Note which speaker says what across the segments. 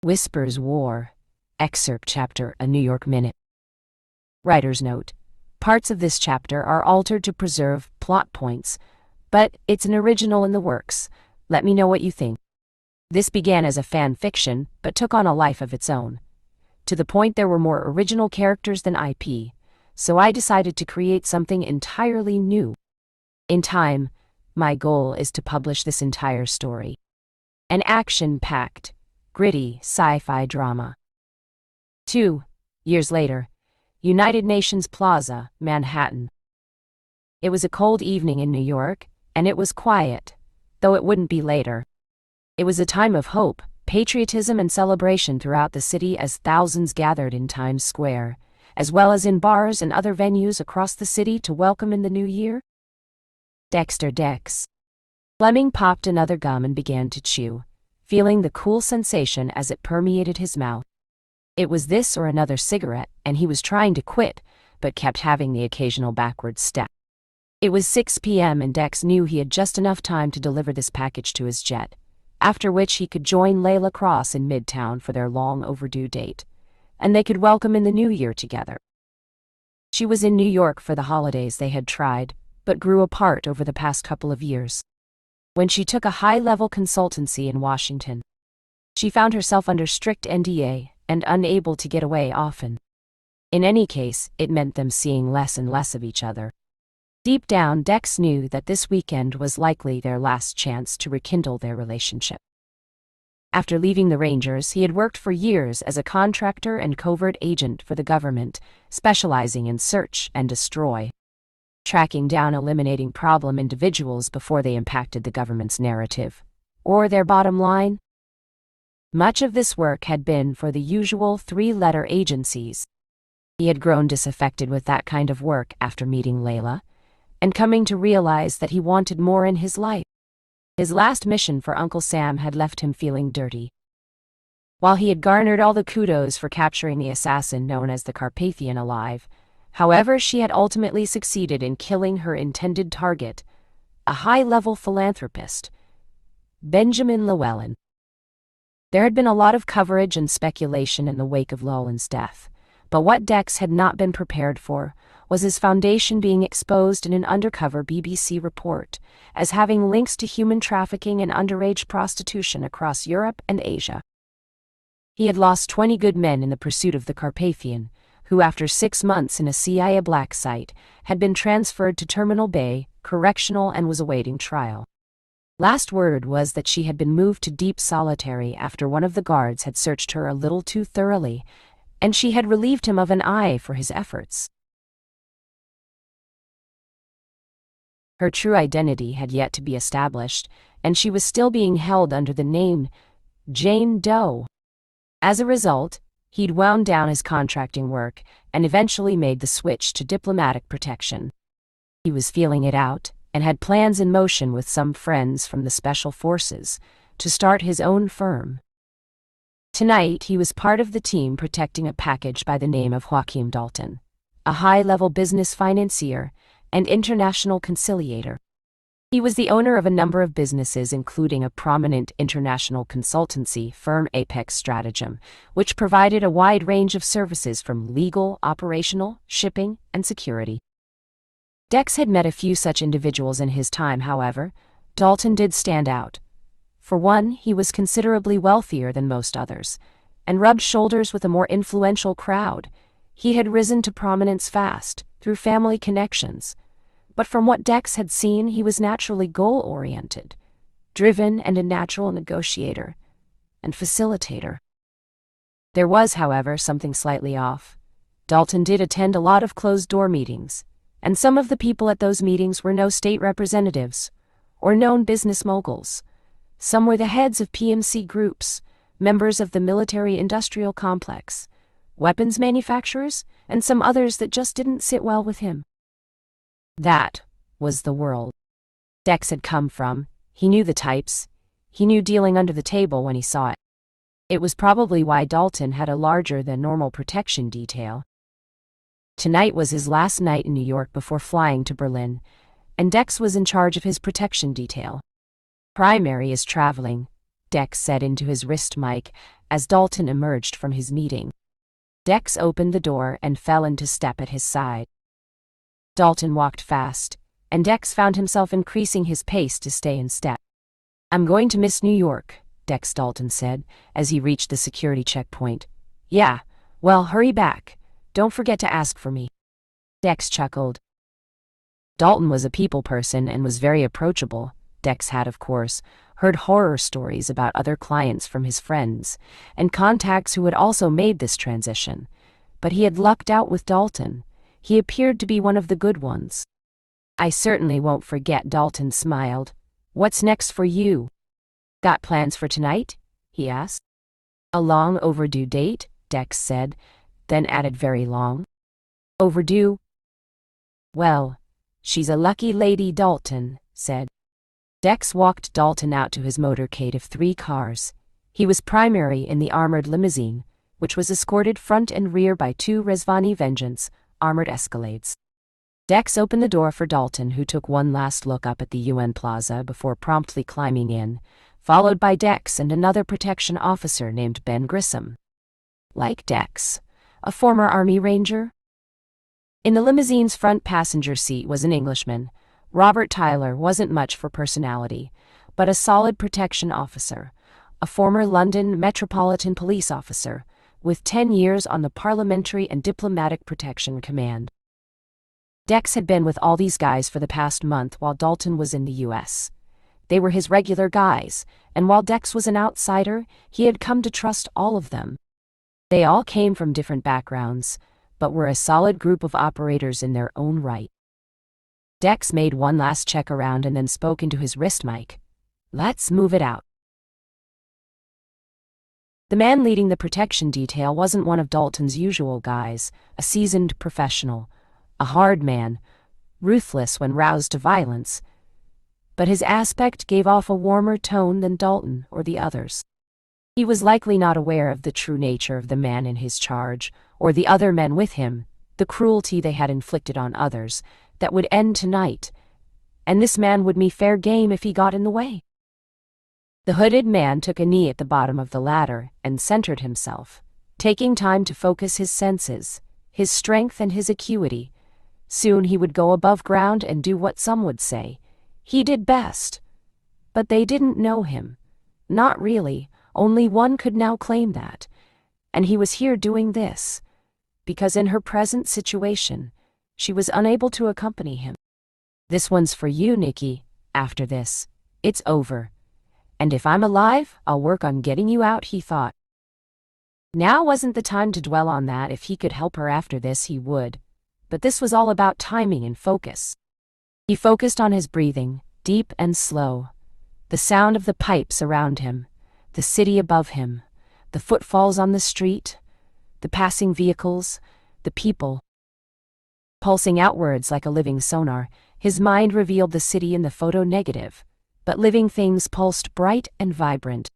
Speaker 1: Whispers War. Excerpt Chapter, a New York Minute. Writer's note. Parts of this chapter are altered to preserve plot points, but it's an original in the works. Let me know what you think. This began as a fan fiction, but took on a life of its own. To the point there were more original characters than IP, so I decided to create something entirely new. In time, my goal is to publish this entire story. An action-packed, gritty sci-fi drama. 2 years later, United Nations Plaza, Manhattan. It was a cold evening in New York, and it was quiet, though it wouldn't be later. It was a time of hope, patriotism, and celebration throughout the city as thousands gathered in Times Square, as well as in bars and other venues across the city to welcome in the new year. Dex. Fleming popped another gum and began to chew, feeling the cool sensation as it permeated his mouth. It was this or another cigarette, and he was trying to quit, but kept having the occasional backward step. It was 6 p.m. and Dex knew he had just enough time to deliver this package to his jet, after which he could join Layla Cross in Midtown for their long overdue date, and they could welcome in the new year together. She was in New York for the holidays. They had tried, but grew apart over the past couple of years. When she took a high-level consultancy in Washington, she found herself under strict NDA and unable to get away often. In any case, it meant them seeing less and less of each other. Deep down, Dex knew that this weekend was likely their last chance to rekindle their relationship. After leaving the Rangers, he had worked for years as a contractor and covert agent for the government, specializing in search and destroy, tracking down eliminating problem individuals before they impacted the government's narrative, or their bottom line. Much of this work had been for the usual 3-letter agencies. He had grown disaffected with that kind of work after meeting Layla, and coming to realize that he wanted more in his life. His last mission for Uncle Sam had left him feeling dirty. While he had garnered all the kudos for capturing the assassin known as the Carpathian alive, however, she had ultimately succeeded in killing her intended target, a high-level philanthropist, Benjamin Llewellyn. There had been a lot of coverage and speculation in the wake of Llewellyn's death, but what Dex had not been prepared for was his foundation being exposed in an undercover BBC report as having links to human trafficking and underage prostitution across Europe and Asia. He had lost 20 good men in the pursuit of the Carpathian, who after 6 months in a CIA black site had been transferred to Terminal Bay Correctional and was awaiting trial. Last word was that she had been moved to deep solitary after one of the guards had searched her a little too thoroughly, and she had relieved him of an eye for his efforts. Her true identity had yet to be established, and she was still being held under the name Jane Doe. As a result, he'd wound down his contracting work and eventually made the switch to diplomatic protection. He was feeling it out and had plans in motion with some friends from the Special Forces to start his own firm. Tonight, he was part of the team protecting a package by the name of Joachim Dalton, a high-level business financier and international conciliator. He was the owner of a number of businesses, including a prominent international consultancy firm, Apex Stratagem, which provided a wide range of services from legal, operational, shipping, and security. Dex had met a few such individuals in his time, however. Dalton did stand out. For one, he was considerably wealthier than most others, and rubbed shoulders with a more influential crowd. He had risen to prominence fast, through family connections. But from what Dex had seen, he was naturally goal-oriented, driven, and a natural negotiator and facilitator. There was, however, something slightly off. Dalton did attend a lot of closed-door meetings, and some of the people at those meetings were no state representatives or known business moguls. Some were the heads of PMC groups, members of the military-industrial complex, weapons manufacturers, and some others that just didn't sit well with him. That was the world Dex had come from. He knew the types. He knew dealing under the table when he saw it. It was probably why Dalton had a larger than normal protection detail. Tonight was his last night in New York before flying to Berlin, and Dex was in charge of his protection detail. Primary is traveling, Dex said into his wrist mic as Dalton emerged from his meeting. Dex opened the door and fell into step at his side. Dalton walked fast, and Dex found himself increasing his pace to stay in step. "I'm going to miss New York," Dex Dalton said, as he reached the security checkpoint. "Yeah, well, hurry back. Don't forget to ask for me." Dex chuckled. Dalton was a people person and was very approachable. Dex had, of course, heard horror stories about other clients from his friends and contacts who had also made this transition, but he had lucked out with Dalton. He appeared to be one of the good ones. "I certainly won't forget," Dalton smiled. "What's next for you?" "Got plans for tonight?" he asked. "A long overdue date," Dex said, then added, "very long." "Overdue?" "Well, she's a lucky lady," Dalton said. Dex walked Dalton out to his motorcade of 3 cars. He was primary in the armored limousine, which was escorted front and rear by 2 Rezvani Vengeance armored Escalades. Dex opened the door for Dalton, who took one last look up at the UN Plaza before promptly climbing in, followed by Dex and another protection officer named Ben Grissom. Like Dex, a former Army Ranger. In the limousine's front passenger seat was an Englishman. Robert Tyler wasn't much for personality, but a solid protection officer, a former London Metropolitan Police officer, with 10 years on the Parliamentary and Diplomatic Protection Command. Dex had been with all these guys for the past month while Dalton was in the U.S. They were his regular guys, and while Dex was an outsider, he had come to trust all of them. They all came from different backgrounds, but were a solid group of operators in their own right. Dex made one last check around and then spoke into his wrist mic. "Let's move it out." The man leading the protection detail wasn't one of Dalton's usual guys, a seasoned professional, a hard man, ruthless when roused to violence, but his aspect gave off a warmer tone than Dalton or the others. He was likely not aware of the true nature of the man in his charge, or the other men with him, the cruelty they had inflicted on others, that would end tonight, and this man would be fair game if he got in the way. The hooded man took a knee at the bottom of the ladder and centered himself, taking time to focus his senses, his strength and his acuity. Soon he would go above ground and do what some would say he did best. But they didn't know him. Not really. Only one could now claim that. And he was here doing this, because in her present situation, she was unable to accompany him. "This one's for you, Nikki. After this, it's over. And if I'm alive, I'll work on getting you out," he thought. Now wasn't the time to dwell on that. If he could help her after this, he would. But this was all about timing and focus. He focused on his breathing, deep and slow, the sound of the pipes around him, the city above him, the footfalls on the street, the passing vehicles, the people. Pulsing outwards like a living sonar, his mind revealed the city in the photo negative, but living things pulsed bright and vibrant.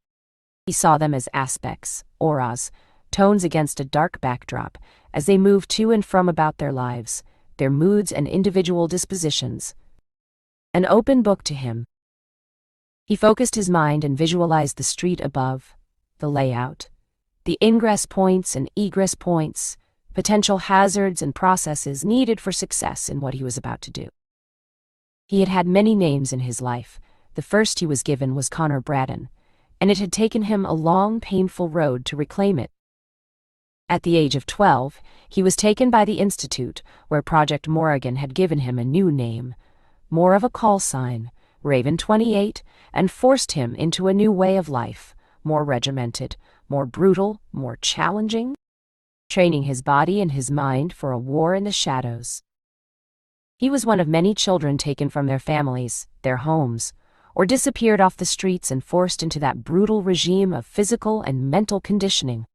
Speaker 1: He saw them as aspects, auras, tones against a dark backdrop, as they moved to and from about their lives, their moods and individual dispositions. An open book to him. He focused his mind and visualized the street above, the layout, the ingress points and egress points, potential hazards and processes needed for success in what he was about to do. He had had many names in his life. The first he was given was Connor Braddon, and it had taken him a long, painful road to reclaim it. At the age of 12, he was taken by the Institute, where Project Morrigan had given him a new name, more of a call sign, Raven 28, and forced him into a new way of life, more regimented, more brutal, more challenging, training his body and his mind for a war in the shadows. He was one of many children taken from their families, their homes, or disappeared off the streets and forced into that brutal regime of physical and mental conditioning.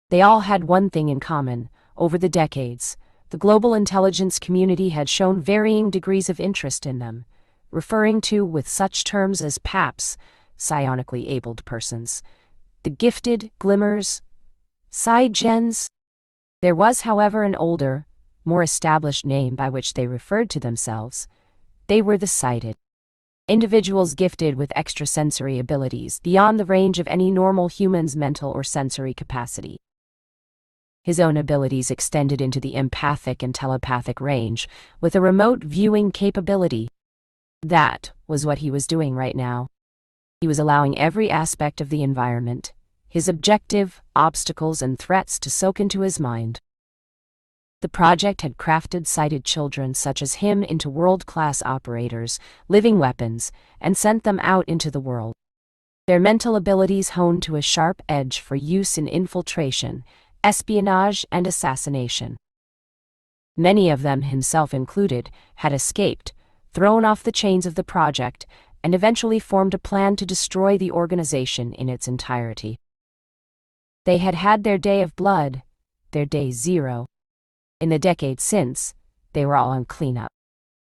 Speaker 1: They all had one thing in common. Over the decades, the global intelligence community had shown varying degrees of interest in them, referring to with such terms as PAPs, psionically abled persons, the gifted, glimmers, psi-gens. There was, however, an older, more established name by which they referred to themselves. They were the sighted. individuals gifted with extrasensory abilities beyond the range of any normal human's mental or sensory capacity. His own abilities extended into the empathic and telepathic range, with a remote viewing capability. That was what he was doing right now. He was allowing every aspect of the environment, his objective, obstacles, and threats to soak into his mind. The project had crafted sighted children such as him into world-class operators, living weapons, and sent them out into the world. Their mental abilities honed to a sharp edge for use in infiltration, espionage, and assassination. Many of them, himself included, had escaped, thrown off the chains of the project, and eventually formed a plan to destroy the organization in its entirety. They had had their day of blood, their day zero. In the decades since, they were all on cleanup.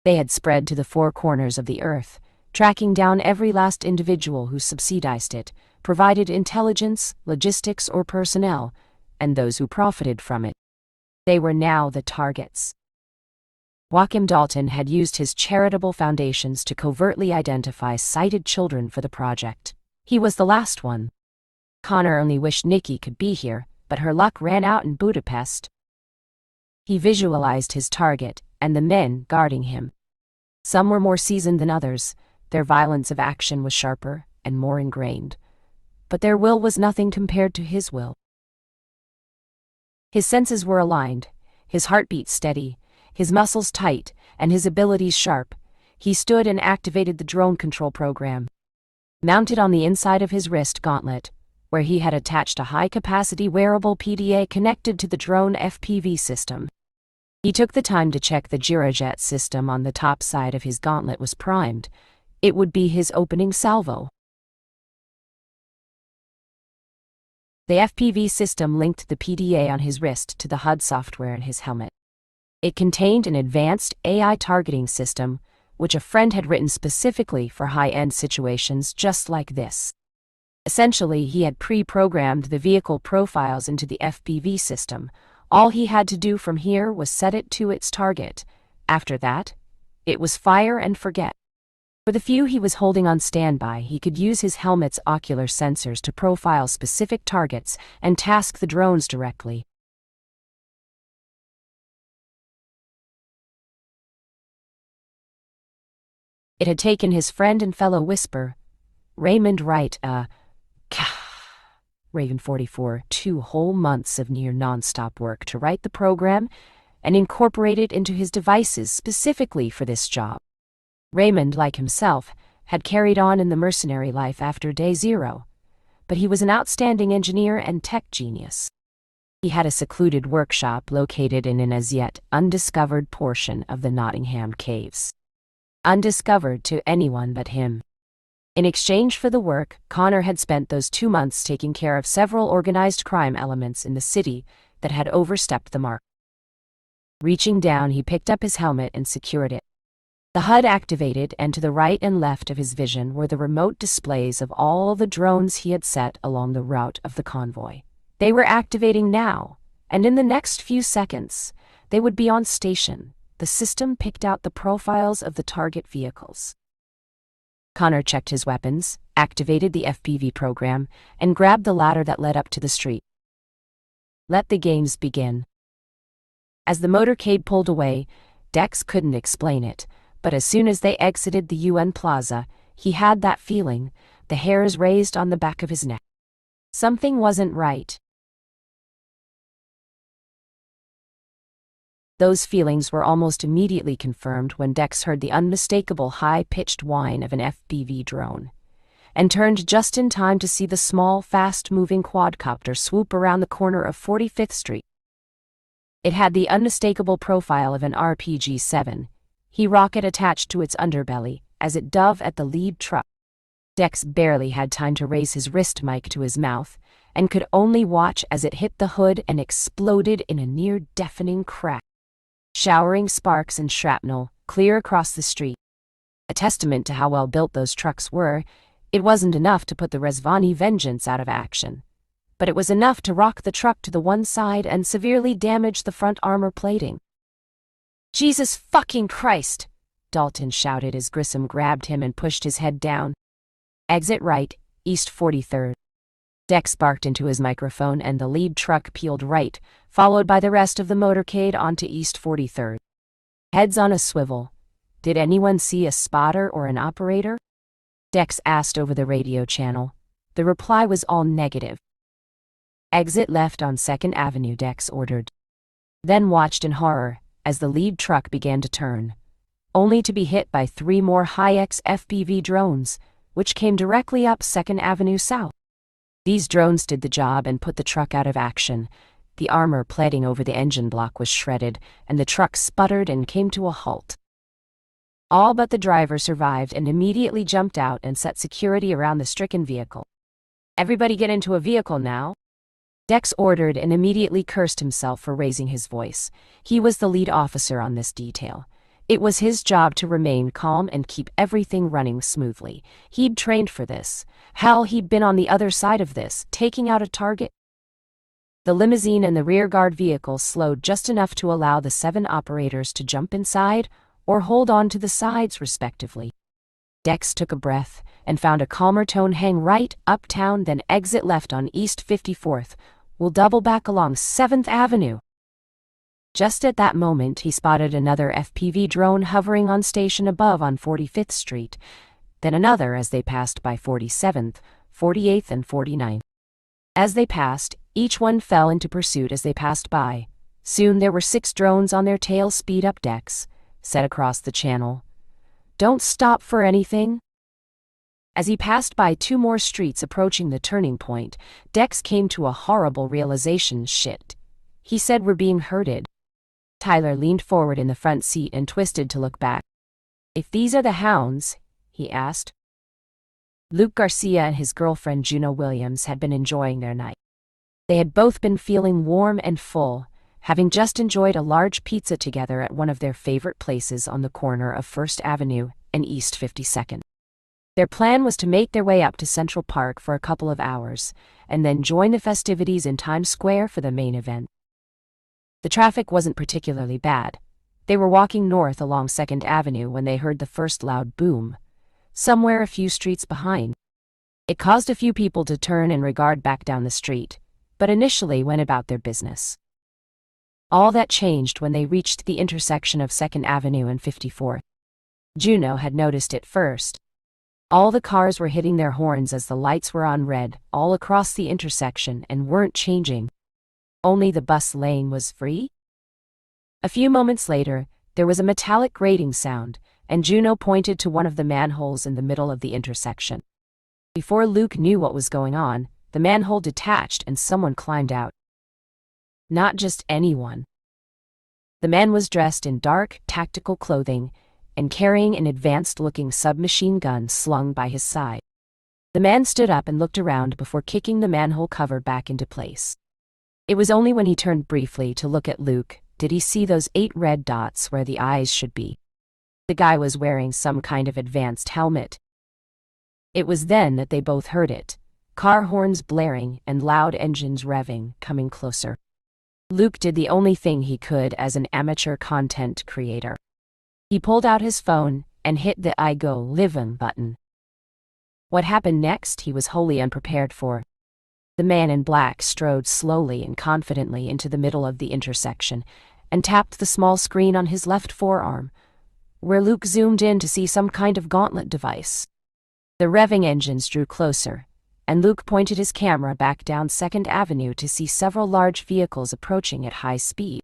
Speaker 1: They had spread to the four corners of the earth, tracking down every last individual who subsidized it, provided intelligence, logistics, or personnel, and those who profited from it. They were now the targets. Joachim Dalton had used his charitable foundations to covertly identify sighted children for the project. He was the last one. Connor only wished Nikki could be here, but her luck ran out in Budapest. He visualized his target and the men guarding him. Some were more seasoned than others, their violence of action was sharper and more ingrained, but their will was nothing compared to his will. His senses were aligned, his heartbeat steady, his muscles tight, and his abilities sharp. He stood and activated the drone control program. Mounted on the inside of his wrist gauntlet, where he had attached a high-capacity wearable PDA connected to the drone FPV system. He took the time to check the gyrojet system on the top side of his gauntlet was primed. It would be his opening salvo. The FPV system linked the PDA on his wrist to the HUD software in his helmet. It contained an advanced AI targeting system, which a friend had written specifically for high-end situations just like this. Essentially, he had pre-programmed the vehicle profiles into the FPV system. All he had to do from here was set it to its target. After that, it was fire and forget. For the few he was holding on standby, he could use his helmet's ocular sensors to profile specific targets and task the drones directly. It had taken his friend and fellow whisper, Raymond Wright, Raven 44, 2 whole months of near non-stop work to write the program and incorporate it into his devices specifically for this job. Raymond, like himself, had carried on in the mercenary life after day zero, but he was an outstanding engineer and tech genius. He had a secluded workshop located in an as yet undiscovered portion of the Nottingham caves. Undiscovered to anyone but him. In exchange for the work, Connor had spent those 2 months taking care of several organized crime elements in the city that had overstepped the mark. Reaching down, he picked up his helmet and secured it. The HUD activated, and to the right and left of his vision were the remote displays of all the drones he had set along the route of the convoy. They were activating now, and in the next few seconds, they would be on station. The system picked out the profiles of the target vehicles. Connor checked his weapons, activated the FPV program, and grabbed the ladder that led up to the street. Let the games begin. As the motorcade pulled away, Dex couldn't explain it, but as soon as they exited the UN Plaza, he had that feeling, the hairs raised on the back of his neck. Something wasn't right. Those feelings were almost immediately confirmed when Dex heard the unmistakable high-pitched whine of an FPV drone, and turned just in time to see the small, fast-moving quadcopter swoop around the corner of 45th Street. It had the unmistakable profile of an RPG-7, rocket attached to its underbelly as it dove at the lead truck. Dex barely had time to raise his wrist mic to his mouth, and could only watch as it hit the hood and exploded in a near-deafening crack, showering sparks and shrapnel clear across the street. A testament to how well built those trucks were, it wasn't enough to put the Rezvani Vengeance out of action, but it was enough to rock the truck to the one side and severely damage the front armor plating. Jesus fucking Christ! Dalton shouted as Grissom grabbed him and pushed his head down. "Exit right, East 43rd. Dex barked into his microphone and the lead truck peeled right, followed by the rest of the motorcade onto East 43rd. Heads on a swivel. "Did anyone see a spotter or an operator?" Dex asked over the radio channel. The reply was all negative. "Exit left on 2nd Avenue, Dex ordered. Then watched in horror as the lead truck began to turn, only to be hit by 3 more high-X FPV drones, which came directly up 2nd Avenue South. These drones did the job and put the truck out of action. The armor plating over the engine block was shredded, and the truck sputtered and came to a halt. All but the driver survived and immediately jumped out and set security around the stricken vehicle. "Everybody get into a vehicle now," Dex ordered and immediately cursed himself for raising his voice. He was the lead officer on this detail. It was his job to remain calm and keep everything running smoothly. He'd trained for this. Hell, he'd been on the other side of this, taking out a target. The limousine and the rearguard vehicle slowed just enough to allow the 7 operators to jump inside or hold on to the sides, respectively. Dex took a breath and found a calmer tone. "Hang right, uptown, then exit left on East 54th. We'll double back along 7th Avenue. Just at that moment, he spotted another FPV drone hovering on station above on 45th Street, then another as they passed by 47th, 48th, and 49th. As they passed, each one fell into pursuit as they passed by. Soon there were 6 drones on their tail. "Speed up, Dex," said across the channel. "Don't stop for anything." As he passed by 2 more streets approaching the turning point, Dex came to a horrible realization. "Shit," he said, "we're being herded." Tyler leaned forward in the front seat and twisted to look back. "If these are the hounds?" he asked. Luke Garcia and his girlfriend Juno Williams had been enjoying their night. They had both been feeling warm and full, having just enjoyed a large pizza together at one of their favorite places on the corner of 1st Avenue and East 52nd. Their plan was to make their way up to Central Park for a couple of hours, and then join the festivities in Times Square for the main event. The traffic wasn't particularly bad. They were walking north along 2nd Avenue when they heard the first loud boom, somewhere a few streets behind. It caused a few people to turn and regard back down the street, but initially went about their business. All that changed when they reached the intersection of 2nd Avenue and 54th. Juno had noticed it first. All the cars were hitting their horns as the lights were on red all across the intersection and weren't changing. Only the bus lane was free? A few moments later, there was a metallic grating sound, and Juno pointed to one of the manholes in the middle of the intersection. Before Luke knew what was going on, the manhole detached and someone climbed out. Not just anyone. The man was dressed in dark, tactical clothing and carrying an advanced-looking submachine gun slung by his side. The man stood up and looked around before kicking the manhole cover back into place. It was only when he turned briefly to look at Luke did he see those 8 red dots where the eyes should be. The guy was wearing some kind of advanced helmet. It was then that they both heard it, car horns blaring and loud engines revving, coming closer. Luke did the only thing he could as an amateur content creator. He pulled out his phone and hit the "I go live-in" button. What happened next he was wholly unprepared for. The man in black strode slowly and confidently into the middle of the intersection and tapped the small screen on his left forearm, where Luke zoomed in to see some kind of gauntlet device. The revving engines drew closer, and Luke pointed his camera back down 2nd Avenue to see several large vehicles approaching at high speed.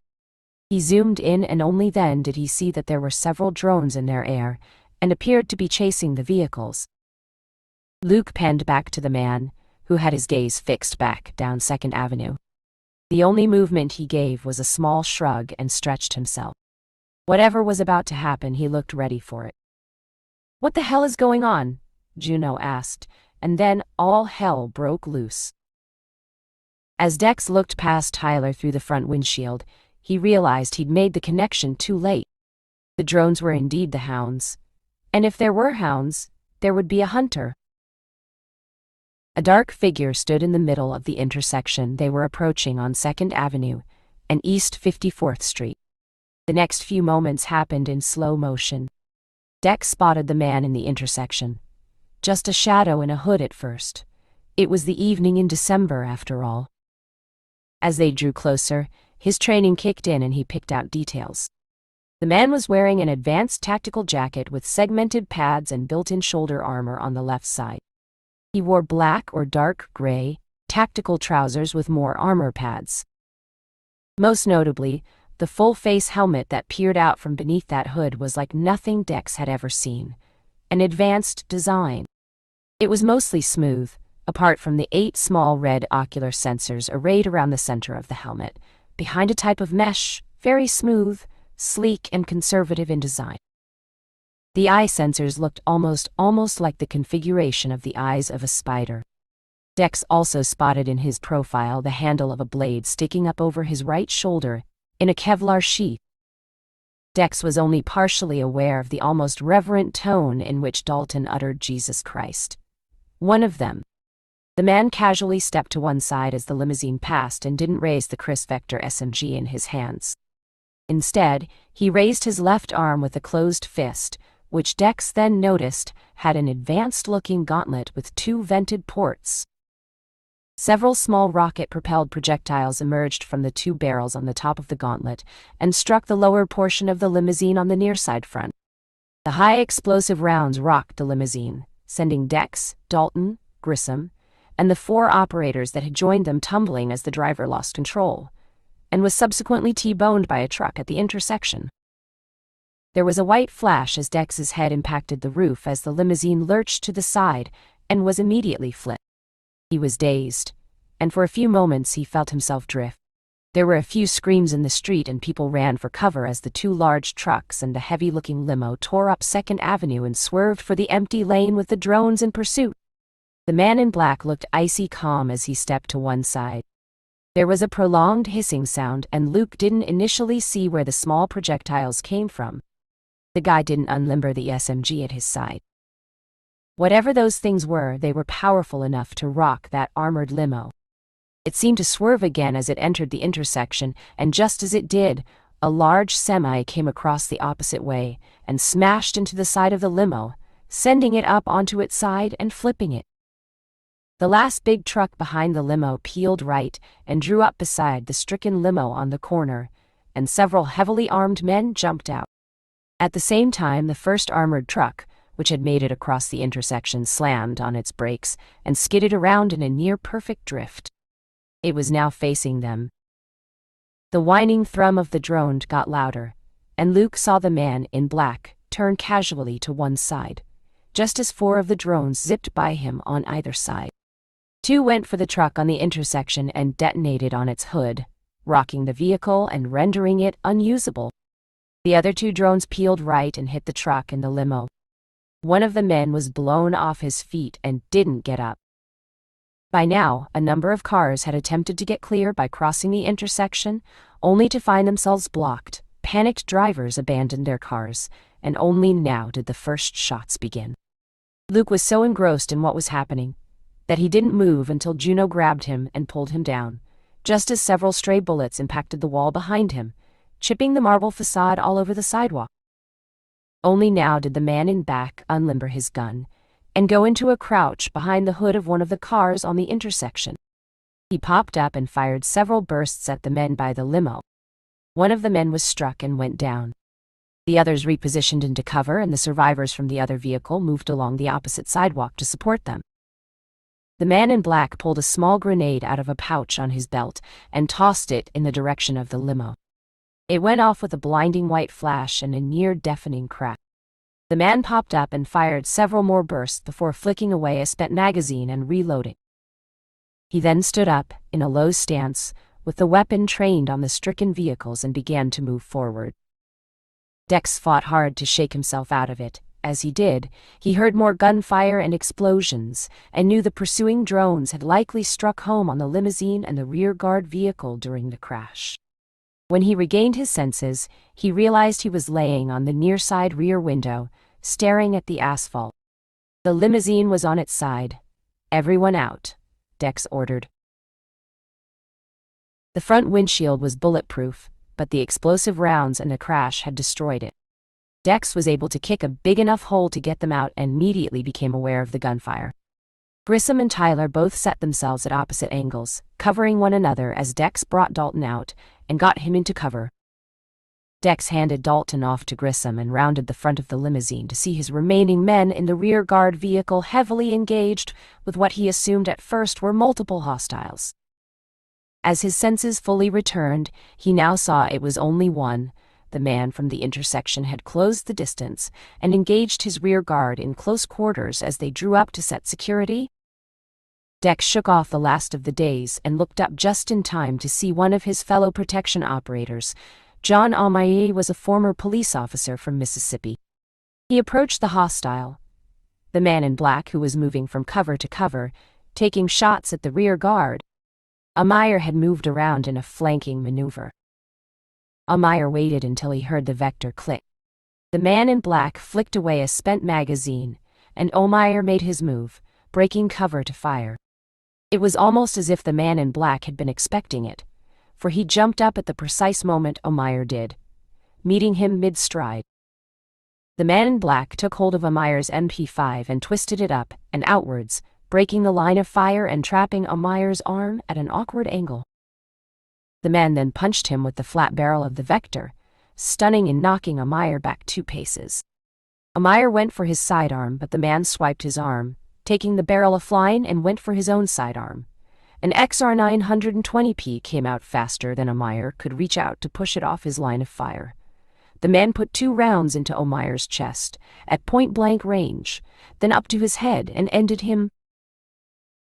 Speaker 1: He zoomed in, and only then did he see that there were several drones in their air and appeared to be chasing the vehicles. Luke panned back to the man, who had his gaze fixed back down 2nd Avenue. The only movement he gave was a small shrug and stretched himself. Whatever was about to happen, he looked ready for it. "What the hell is going on?" Juno asked, and then all hell broke loose. As Dex looked past Tyler through the front windshield, he realized he'd made the connection too late. The drones were indeed the hounds, and if there were hounds, there would be a hunter. A dark figure stood in the middle of the intersection they were approaching on 2nd Avenue and East 54th Street. The next few moments happened in slow motion. Dex spotted the man in the intersection. Just a shadow in a hood at first. It was the evening in December, after all. As they drew closer, his training kicked in and he picked out details. The man was wearing an advanced tactical jacket with segmented pads and built-in shoulder armor on the left side. He wore black or dark gray tactical trousers with more armor pads. Most notably, the full-face helmet that peered out from beneath that hood was like nothing Dex had ever seen. An advanced design. It was mostly smooth, apart from the 8 small red ocular sensors arrayed around the center of the helmet, behind a type of mesh, very smooth, sleek and conservative in design. The eye sensors looked almost like the configuration of the eyes of a spider. Dex also spotted in his profile the handle of a blade sticking up over his right shoulder in a Kevlar sheath. Dex was only partially aware of the almost reverent tone in which Dalton uttered Jesus Christ. One of them. The man casually stepped to one side as the limousine passed and didn't raise the Chris Vector SMG in his hands. Instead, he raised his left arm with a closed fist, which Dex then noticed had an advanced-looking gauntlet with 2 vented ports. Several small rocket-propelled projectiles emerged from the 2 barrels on the top of the gauntlet and struck the lower portion of the limousine on the near side front. The high-explosive rounds rocked the limousine, sending Dex, Dalton, Grissom, and the 4 operators that had joined them tumbling as the driver lost control, and was subsequently T-boned by a truck at the intersection. There was a white flash as Dex's head impacted the roof as the limousine lurched to the side and was immediately flipped. He was dazed, and for a few moments he felt himself drift. There were a few screams in the street and people ran for cover as the 2 large trucks and the heavy-looking limo tore up 2nd Avenue and swerved for the empty lane with the drones in pursuit. The man in black looked icy calm as he stepped to one side. There was a prolonged hissing sound, and Luke didn't initially see where the small projectiles came from. The guy didn't unlimber the SMG at his side. Whatever those things were, they were powerful enough to rock that armored limo. It seemed to swerve again as it entered the intersection, and just as it did, a large semi came across the opposite way and smashed into the side of the limo, sending it up onto its side and flipping it. The last big truck behind the limo peeled right and drew up beside the stricken limo on the corner, and several heavily armed men jumped out. At the same time, the first armored truck, which had made it across the intersection, slammed on its brakes and skidded around in a near-perfect drift. It was now facing them. The whining thrum of the drone got louder, and Luke saw the man in black turn casually to one side, just as 4 of the drones zipped by him on either side. 2 went for the truck on the intersection and detonated on its hood, rocking the vehicle and rendering it unusable. The other 2 drones peeled right and hit the truck and the limo. One of the men was blown off his feet and didn't get up. By now, a number of cars had attempted to get clear by crossing the intersection, only to find themselves blocked. Panicked drivers abandoned their cars, and only now did the first shots begin. Luke was so engrossed in what was happening that he didn't move until Juno grabbed him and pulled him down, just as several stray bullets impacted the wall behind him, chipping the marble facade all over the sidewalk. Only now did the man in back unlimber his gun and go into a crouch behind the hood of one of the cars on the intersection. He popped up and fired several bursts at the men by the limo. One of the men was struck and went down. The others repositioned into cover, and the survivors from the other vehicle moved along the opposite sidewalk to support them. The man in black pulled a small grenade out of a pouch on his belt and tossed it in the direction of the limo. It went off with a blinding white flash and a near-deafening crack. The man popped up and fired several more bursts before flicking away a spent magazine and reloading. He then stood up, in a low stance, with the weapon trained on the stricken vehicles, and began to move forward. Dex fought hard to shake himself out of it. As he did, he heard more gunfire and explosions, and knew the pursuing drones had likely struck home on the limousine and the rear-guard vehicle during the crash. When he regained his senses, he realized he was laying on the near-side rear window, staring at the asphalt. The limousine was on its side. "Everyone out," Dex ordered. The front windshield was bulletproof, but the explosive rounds and the crash had destroyed it. Dex was able to kick a big enough hole to get them out and immediately became aware of the gunfire. Grissom and Tyler both set themselves at opposite angles, covering one another as Dex brought Dalton out and got him into cover. Dex handed Dalton off to Grissom and rounded the front of the limousine to see his remaining men in the rear guard vehicle heavily engaged with what he assumed at first were multiple hostiles. As his senses fully returned, he now saw it was only one. The man from the intersection had closed the distance and engaged his rear guard in close quarters as they drew up to set security. Dex shook off the last of the days and looked up just in time to see one of his fellow protection operators. John Almaye was a former police officer from Mississippi. He approached the hostile, the man in black who was moving from cover to cover, taking shots at the rear guard. Almaye had moved around in a flanking maneuver. Almaye waited until he heard the vector click. The man in black flicked away a spent magazine, and Almaye made his move, breaking cover to fire. It was almost as if the man in black had been expecting it, for he jumped up at the precise moment Almaye did, meeting him mid-stride. The man in black took hold of Almaye's MP5 and twisted it up and outwards, breaking the line of fire and trapping Almaye's arm at an awkward angle. The man then punched him with the flat barrel of the vector, stunning and knocking Almaye back 2 paces. Almaye went for his sidearm, but the man swiped his arm, taking the barrel offline and went for his own sidearm. An XR 920p came out faster than Almaye could reach out to push it off his line of fire. The man put 2 rounds into Almaye's chest, at point-blank range, then up to his head and ended him.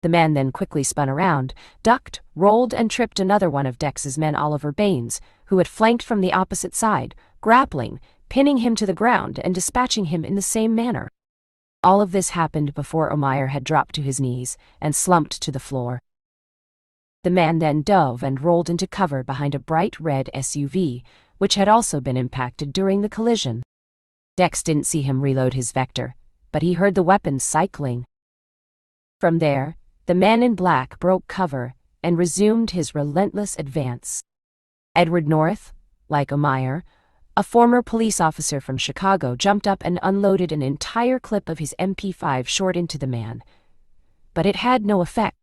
Speaker 1: The man then quickly spun around, ducked, rolled and tripped another one of Dex's men, Oliver Baines, who had flanked from the opposite side, grappling, pinning him to the ground and dispatching him in the same manner. All of this happened before Almaye had dropped to his knees and slumped to the floor. The man then dove and rolled into cover behind a bright red SUV, which had also been impacted during the collision. Dex didn't see him reload his vector, but he heard the weapons cycling. From there, the man in black broke cover and resumed his relentless advance. Edward North, like Almaye, a former police officer from Chicago, jumped up and unloaded an entire clip of his MP5 short into the man. But it had no effect.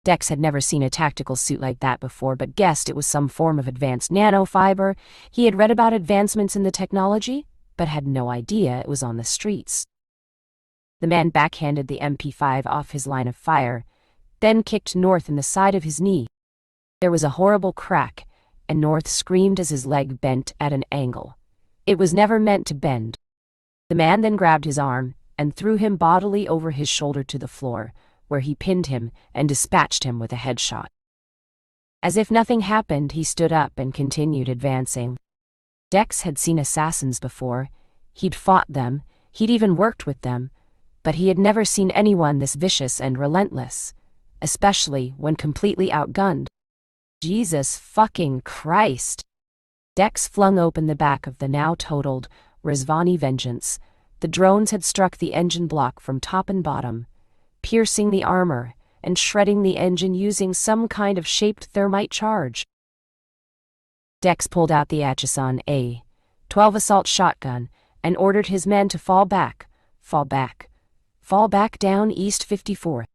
Speaker 1: Dex had never seen a tactical suit like that before, but guessed it was some form of advanced nanofiber. He had read about advancements in the technology, but had no idea it was on the streets. The man backhanded the MP5 off his line of fire, then kicked North in the side of his knee. There was a horrible crack, and North screamed as his leg bent at an angle. It was never meant to bend. The man then grabbed his arm and threw him bodily over his shoulder to the floor, where he pinned him and dispatched him with a headshot. As if nothing happened, he stood up and continued advancing. Dex had seen assassins before. He'd fought them, he'd even worked with them, but he had never seen anyone this vicious and relentless, especially when completely outgunned. Jesus fucking Christ! Dex flung open the back of the now totaled Rezvani Vengeance. The drones had struck the engine block from top and bottom, piercing the armor and shredding the engine using some kind of shaped thermite charge. Dex pulled out the Atchison A-12 assault shotgun and ordered his men to fall back down East 54th.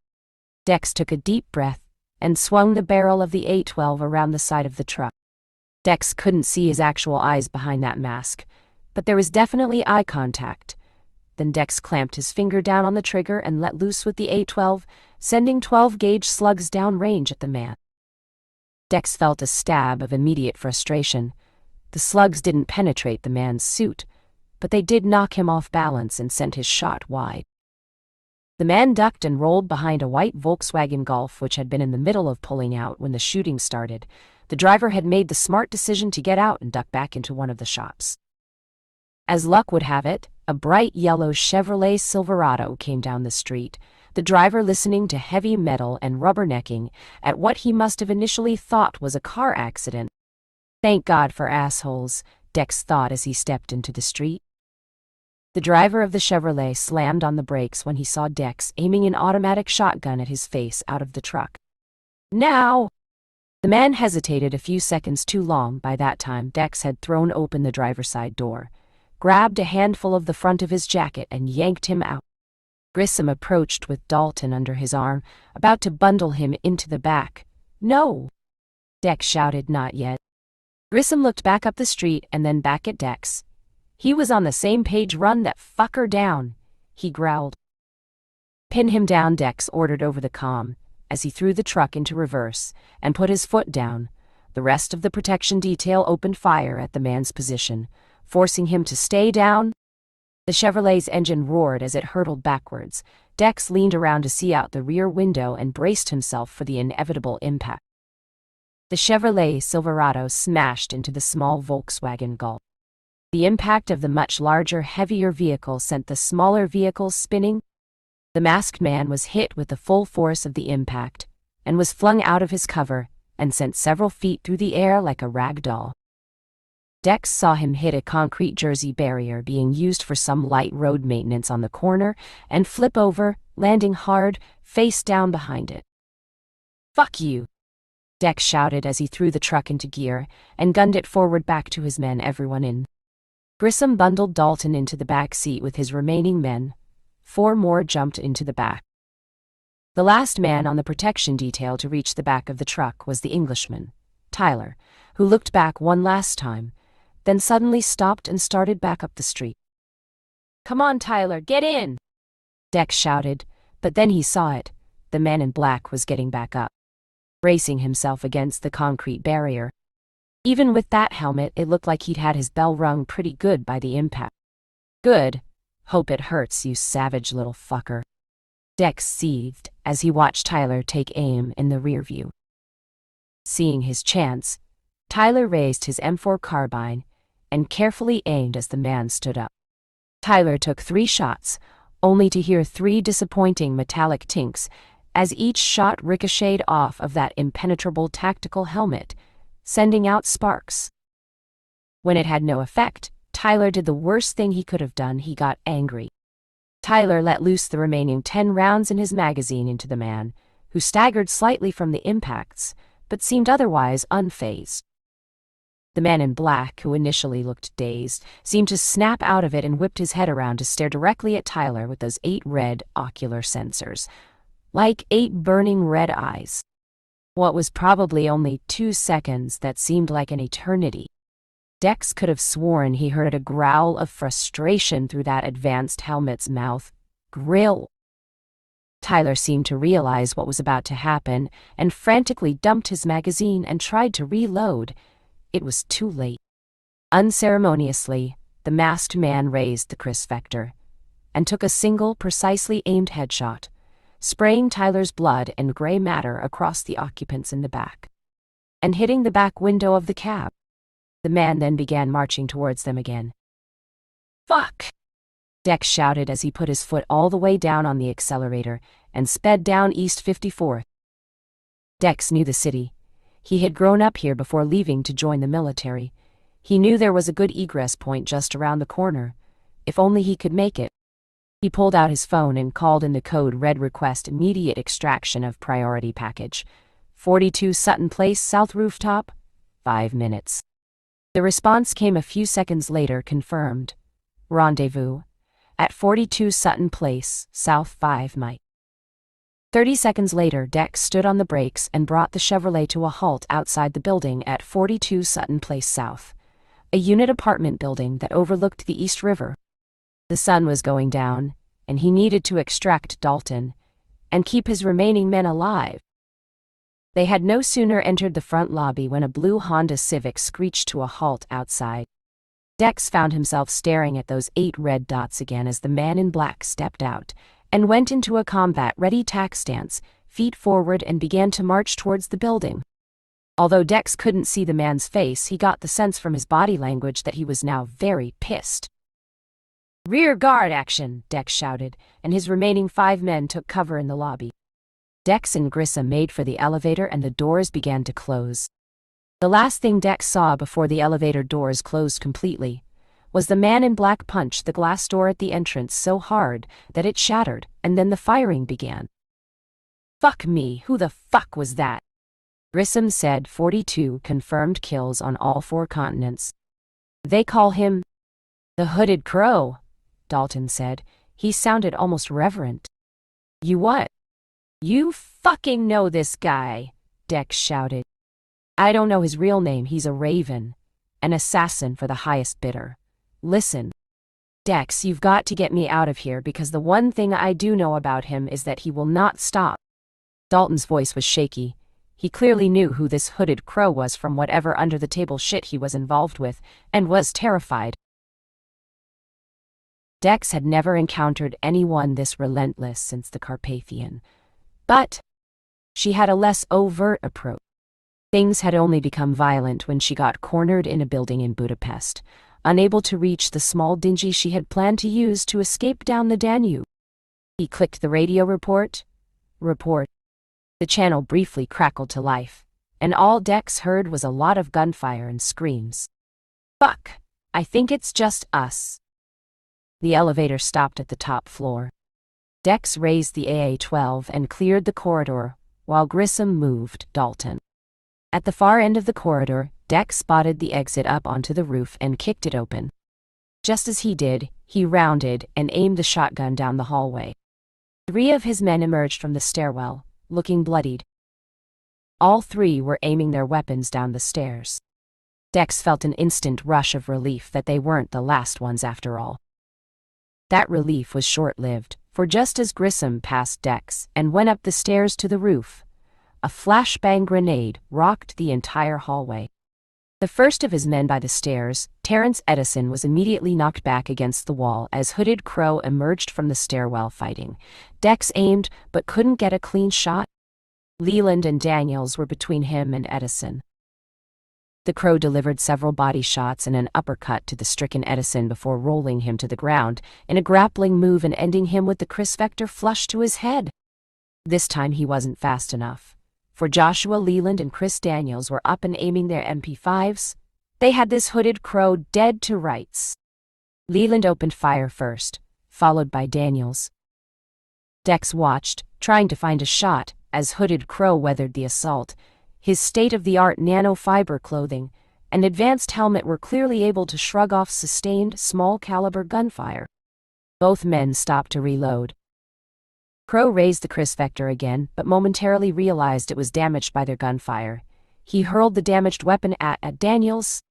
Speaker 1: Dex took a deep breath and swung the barrel of the A-12 around the side of the truck. Dex couldn't see his actual eyes behind that mask, but there was definitely eye contact. Then Dex clamped his finger down on the trigger and let loose with the A-12, sending 12-gauge slugs down range at the man. Dex felt a stab of immediate frustration. The slugs didn't penetrate the man's suit, but they did knock him off balance and sent his shot wide. The man ducked and rolled behind a white Volkswagen Golf which had been in the middle of pulling out when the shooting started. The driver had made the smart decision to get out and duck back into one of the shops. As luck would have it, a bright yellow Chevrolet Silverado came down the street, the driver listening to heavy metal and rubbernecking at what he must have initially thought was a car accident. Thank God for assholes, Dex thought as he stepped into the street. The driver of the Chevrolet slammed on the brakes when he saw Dex aiming an automatic shotgun at his face out of the truck. Now! The man hesitated a few seconds too long. By that time, Dex had thrown open the driver's side door, grabbed a handful of the front of his jacket and yanked him out. Grissom approached with Dalton under his arm, about to bundle him into the back. "No!" Dex shouted, "Not yet." Grissom looked back up the street and then back at Dex. He was on the same page. "Run that fucker down," he growled. "Pin him down," Dex ordered over the comm, as he threw the truck into reverse and put his foot down. The rest of the protection detail opened fire at the man's position, forcing him to stay down. The Chevrolet's engine roared as it hurtled backwards. Dex leaned around to see out the rear window and braced himself for the inevitable impact. The Chevrolet Silverado smashed into the small Volkswagen Golf. The impact of the much larger, heavier vehicle sent the smaller vehicle spinning. The masked man was hit with the full force of the impact and was flung out of his cover and sent several feet through the air like a rag doll. Dex saw him hit a concrete jersey barrier being used for some light road maintenance on the corner and flip over, landing hard, face down behind it. "Fuck you!" Dex shouted as he threw the truck into gear and gunned it forward back to his men, everyone in. Grissom bundled Dalton into the back seat with his remaining men. 4 more jumped into the back. The last man on the protection detail to reach the back of the truck was the Englishman, Tyler, who looked back one last time, then suddenly stopped and started back up the street. "Come on, Tyler, get in!" Dex shouted, but then he saw it. The man in black was getting back up, bracing himself against the concrete barrier. Even with that helmet, it looked like he'd had his bell rung pretty good by the impact. "Good. Hope it hurts, you savage little fucker." Dex seethed as he watched Tyler take aim in the rear view. Seeing his chance, Tyler raised his M4 carbine and carefully aimed as the man stood up. Tyler took 3 shots, only to hear 3 disappointing metallic tinks as each shot ricocheted off of that impenetrable tactical helmet, sending out sparks. When it had no effect, Tyler did the worst thing he could have done. He got angry. Tyler let loose the remaining 10 rounds in his magazine into the man, who staggered slightly from the impacts, but seemed otherwise unfazed. The man in black, who initially looked dazed, seemed to snap out of it and whipped his head around to stare directly at Tyler with those 8 red ocular sensors, like 8 burning red eyes. What was probably only 2 seconds that seemed like an eternity. Dex could have sworn he heard a growl of frustration through that advanced helmet's mouth. Grill. Tyler seemed to realize what was about to happen and frantically dumped his magazine and tried to reload. It was too late. Unceremoniously, the masked man raised the Chris Vector and took a single, precisely aimed headshot, spraying Tyler's blood and gray matter across the occupants in the back, and hitting the back window of the cab. The man then began marching towards them again. "Fuck!" Dex shouted as he put his foot all the way down on the accelerator and sped down East 54th. Dex knew the city. He had grown up here before leaving to join the military. He knew there was a good egress point just around the corner. If only he could make it. He pulled out his phone and called in the code red request immediate extraction of priority package. 42 Sutton Place, South Rooftop. 5 minutes. The response came a few seconds later, confirmed. Rendezvous at 42 Sutton Place, South 5 miles. 30 seconds later, Dex stood on the brakes and brought the Chevrolet to a halt outside the building at 42 Sutton Place South, a unit apartment building that overlooked the East River. The sun was going down, and he needed to extract Dalton and keep his remaining men alive. They had no sooner entered the front lobby when a blue Honda Civic screeched to a halt outside. Dex found himself staring at those 8 red dots again as the man in black stepped out and went into a combat-ready tack stance, feet forward, and began to march towards the building. Although Dex couldn't see the man's face, he got the sense from his body language that he was now very pissed. "Rear guard action!" Dex shouted, and his remaining 5 men took cover in the lobby. Dex and Grissom made for the elevator and the doors began to close. The last thing Dex saw before the elevator doors closed completely was the man in black punch the glass door at the entrance so hard that it shattered, and then the firing began. "Fuck me, who the fuck was that?" Grissom said. 42 confirmed kills on all 4 continents. "They call him..." "The Hooded Crow," Dalton said. He sounded almost reverent. "You what?" "You fucking know this guy," Dex shouted. "I don't know his real name. He's a raven. An assassin for the highest bidder. Listen, Dex, you've got to get me out of here because the one thing I do know about him is that he will not stop." Dalton's voice was shaky. He clearly knew who this Hooded Crow was from whatever under-the-table shit he was involved with, and was terrified. Dex had never encountered anyone this relentless since the Carpathian. But she had a less overt approach. Things had only become violent when she got cornered in a building in Budapest, unable to reach the small dinghy she had planned to use to escape down the Danube. He clicked the radio report. The channel briefly crackled to life, and all Dex heard was a lot of gunfire and screams. "Fuck, I think it's just us." The elevator stopped at the top floor. Dex raised the AA-12 and cleared the corridor, while Grissom moved Dalton. At the far end of the corridor, Dex spotted the exit up onto the roof and kicked it open. Just as he did, he rounded and aimed the shotgun down the hallway. 3 of his men emerged from the stairwell, looking bloodied. All 3 were aiming their weapons down the stairs. Dex felt an instant rush of relief that they weren't the last ones after all. That relief was short-lived, for just as Grissom passed Dex and went up the stairs to the roof, a flashbang grenade rocked the entire hallway. The first of his men by the stairs, Terrence Edison, was immediately knocked back against the wall as Hooded Crow emerged from the stairwell fighting. Dex aimed, but couldn't get a clean shot. Leland and Daniels were between him and Edison. The Crow delivered several body shots and an uppercut to the stricken Edison before rolling him to the ground in a grappling move and ending him with the Chris Vector flush to his head. This time he wasn't fast enough, for Joshua Leland and Chris Daniels were up and aiming their MP5s. They had this Hooded Crow dead to rights. Leland opened fire first, followed by Daniels. Dex watched, trying to find a shot, as Hooded Crow weathered the assault. His state-of-the-art nanofiber clothing and advanced helmet were clearly able to shrug off sustained, small-caliber gunfire. Both men stopped to reload. Crow raised the Chris Vector again, but momentarily realized it was damaged by their gunfire. He hurled the damaged weapon at Daniels.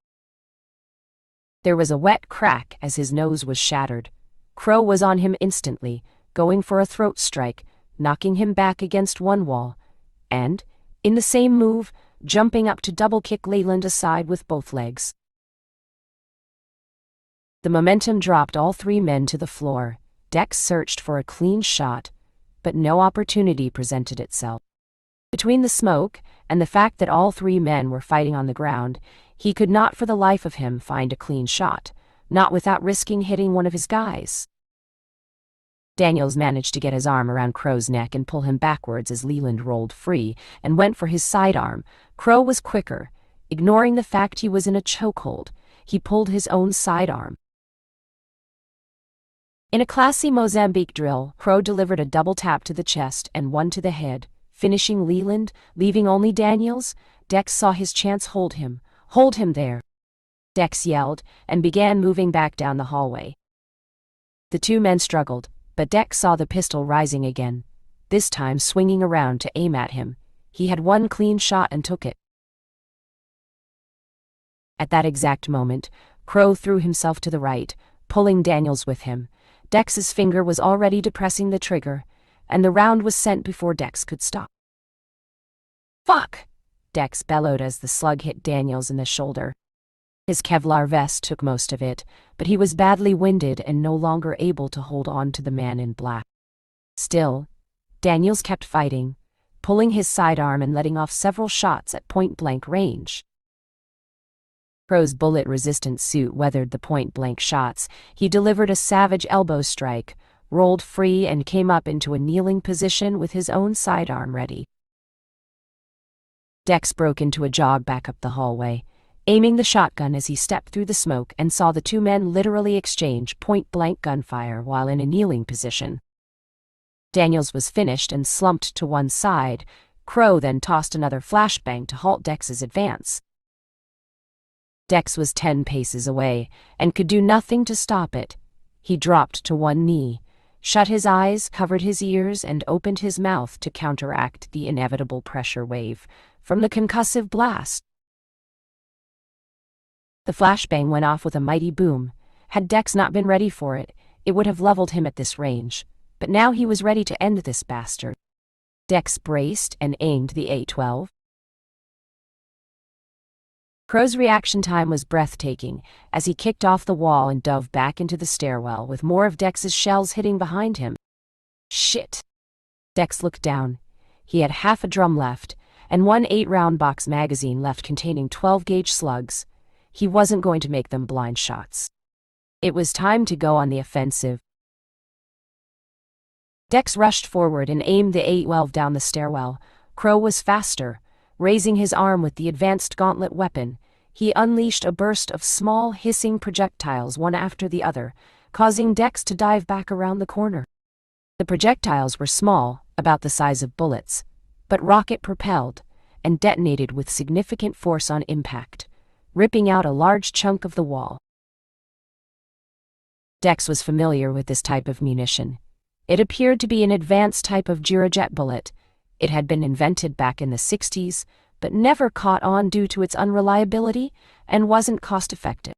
Speaker 1: There was a wet crack as his nose was shattered. Crow was on him instantly, going for a throat strike, knocking him back against one wall, and, in the same move, jumping up to double-kick Leland aside with both legs. The momentum dropped all 3 men to the floor. Dex searched for a clean shot, but no opportunity presented itself. Between the smoke and the fact that all 3 men were fighting on the ground, he could not for the life of him find a clean shot, not without risking hitting one of his guys. Daniels managed to get his arm around Crow's neck and pull him backwards as Leland rolled free and went for his sidearm. Crow was quicker. Ignoring the fact he was in a chokehold, he pulled his own sidearm. In a classy Mozambique drill, Crow delivered a double tap to the chest and one to the head, finishing Leland, leaving only Daniels. Dex saw his chance. Hold him there," Dex yelled, and began moving back down the hallway. The 2 men struggled, but Dex saw the pistol rising again, this time swinging around to aim at him. He had one clean shot and took it. At that exact moment, Crow threw himself to the right, pulling Daniels with him. Dex's finger was already depressing the trigger, and the round was sent before Dex could stop. "Fuck!" Dex bellowed as the slug hit Daniels in the shoulder. His Kevlar vest took most of it, but he was badly winded and no longer able to hold on to the man in black. Still, Daniels kept fighting, pulling his sidearm and letting off several shots at point-blank range. Crow's bullet-resistant suit weathered the point-blank shots. He delivered a savage elbow strike, rolled free and came up into a kneeling position with his own sidearm ready. Dex broke into a jog back up the hallway, aiming the shotgun as he stepped through the smoke and saw the 2 men literally exchange point-blank gunfire while in a kneeling position. Daniels was finished and slumped to one side. Crow then tossed another flashbang to halt Dex's advance. Dex was 10 paces away and could do nothing to stop it. He dropped to one knee, shut his eyes, covered his ears, and opened his mouth to counteract the inevitable pressure wave from the concussive blast. The flashbang went off with a mighty boom. Had Dex not been ready for it, it would have leveled him at this range. But now he was ready to end this bastard. Dex braced and aimed the A-12. Crow's reaction time was breathtaking as he kicked off the wall and dove back into the stairwell with more of Dex's shells hitting behind him. Shit! Dex looked down. He had half a drum left, and one 8-round box magazine left containing 12-gauge slugs. He wasn't going to make them blind shots. It was time to go on the offensive. Dex rushed forward and aimed the A-12 down the stairwell. Crow was faster. Raising his arm with the advanced gauntlet weapon, he unleashed a burst of small, hissing projectiles one after the other, causing Dex to dive back around the corner. The projectiles were small, about the size of bullets, but rocket-propelled, and detonated with significant force on impact, ripping out a large chunk of the wall. Dex was familiar with this type of munition. It appeared to be an advanced type of Girojet bullet. It had been invented back in the 60s, but never caught on due to its unreliability and wasn't cost-effective.